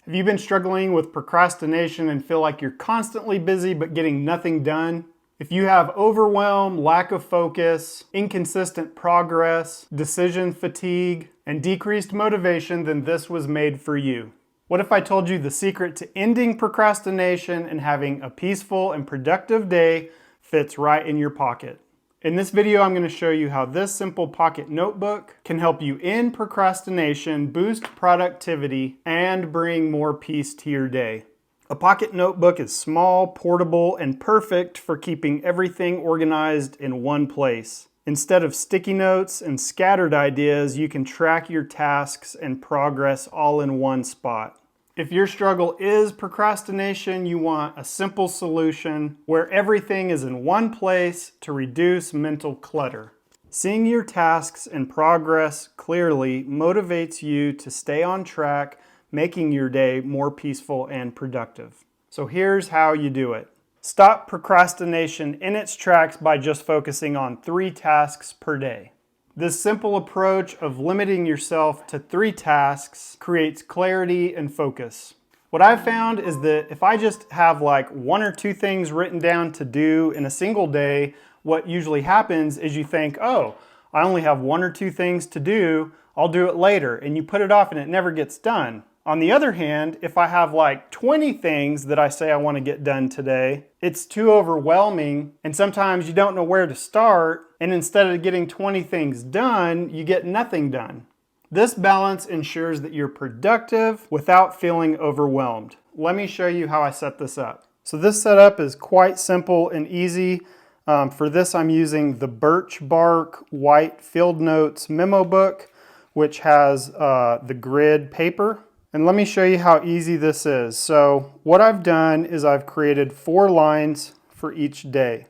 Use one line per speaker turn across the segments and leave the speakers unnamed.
Have you been struggling with procrastination and feel like you're constantly busy but getting nothing done? If you have overwhelm, lack of focus, inconsistent progress, decision fatigue, and decreased motivation, then this was made for you. What if I told you the secret to ending procrastination and having a peaceful and productive day fits right in your pocket? In this video, I'm going to show you how this simple pocket notebook can help you end procrastination, boost productivity, and bring more peace to your day. A pocket notebook is small, portable, and perfect for keeping everything organized in one place. Instead of sticky notes and scattered ideas, you can track your tasks and progress all in one spot. If your struggle is procrastination, you want a simple solution where everything is in one place to reduce mental clutter. Seeing your tasks and progress clearly motivates you to stay on track, making your day more peaceful and productive. So here's how you do it. Stop procrastination in its tracks by just focusing on 3 tasks per day. This simple approach of limiting yourself to 3 tasks creates clarity and focus. What I've found is that if I just have like 1 or 2 things written down to do in a single day, what usually happens is you think, oh, I only have 1 or 2 things to do, I'll do it later, and you put it off and it never gets done. On the other hand, if I have like 20 things that I say I want to get done today, it's too overwhelming and sometimes you don't know where to start, and instead of getting 20 things done, you get nothing done. This balance ensures that you're productive without feeling overwhelmed. Let me show you how I set this up. So this setup is quite simple and easy. For this, I'm using the Birch Bark White Field Notes memo book, which has the grid paper. And let me show you how easy this is. So what I've done is I've created 4 lines for each day.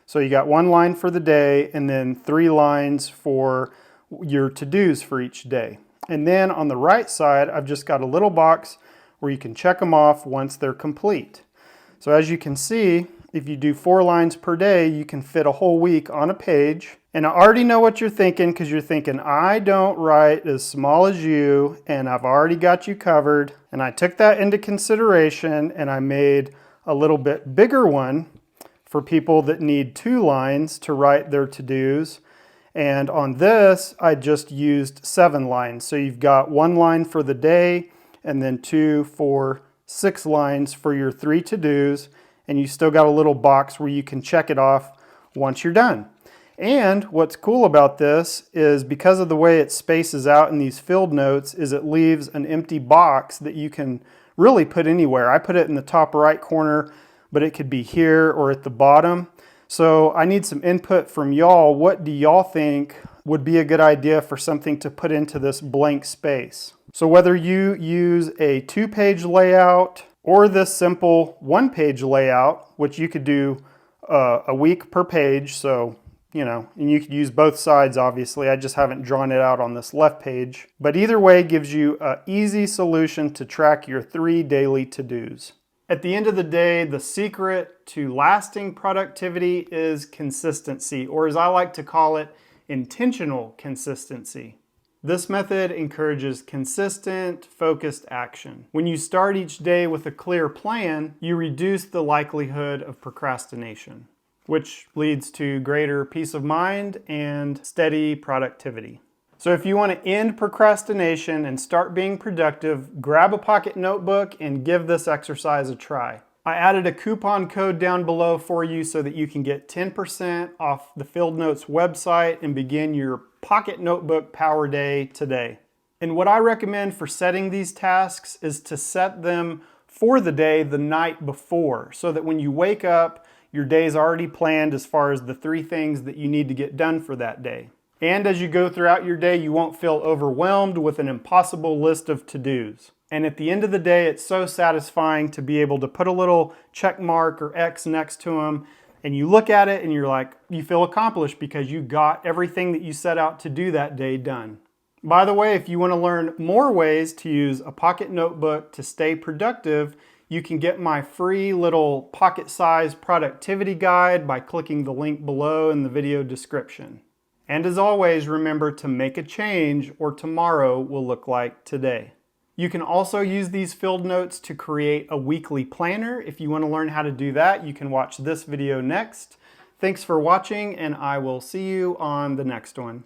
So you got 1 line for the day and then 3 lines for your to-dos for each day. And then on the right side, I've just got a little box where you can check them off once they're complete. So as you can see, if you do 4 lines per day, you can fit a whole week on a page. And I already know what you're thinking, because you're thinking, I don't write as small as you, and I've already got you covered. And I took that into consideration, and I made a little bit bigger one for people that need 2 lines to write their to-dos. And on this, I just used 7 lines. So you've got 1 line for the day, and then 2, 4, 6 lines for your 3 to-dos. And you still got a little box where you can check it off once you're done. And what's cool about this is because of the way it spaces out in these field notes is it leaves an empty box that you can really put anywhere. I put it in the top right corner, but it could be here or at the bottom. So I need some input from y'all. What do y'all think would be a good idea for something to put into this blank space? So whether you use a 2-page layout or this simple 1-page layout, which you could do a week per page, so and you could use both sides, obviously. I just haven't drawn it out on this left page. But either way gives you an easy solution to track your 3 daily to-dos. At the end of the day, the secret to lasting productivity is consistency, or as I like to call it, intentional consistency. This method encourages consistent, focused action. When you start each day with a clear plan, you reduce the likelihood of procrastination, which leads to greater peace of mind and steady productivity. So if you want to end procrastination and start being productive, grab a pocket notebook and give this exercise a try. I added a coupon code down below for you so that you can get 10% off the Field Notes website and begin your pocket notebook power day today. And what I recommend for setting these tasks is to set them for the day the night before, so that when you wake up, your day's already planned as far as the 3 things that you need to get done for that day. And as you go throughout your day, you won't feel overwhelmed with an impossible list of to-dos. And at the end of the day, it's so satisfying to be able to put a little check mark or X next to them, and you look at it and you're like, you feel accomplished because you got everything that you set out to do that day done. By the way, if you want to learn more ways to use a pocket notebook to stay productive, you can get my free little pocket-sized productivity guide by clicking the link below in the video description. And as always, remember to make a change or tomorrow will look like today. You can also use these field notes to create a weekly planner. If you want to learn how to do that, you can watch this video next. Thanks for watching, and I will see you on the next one.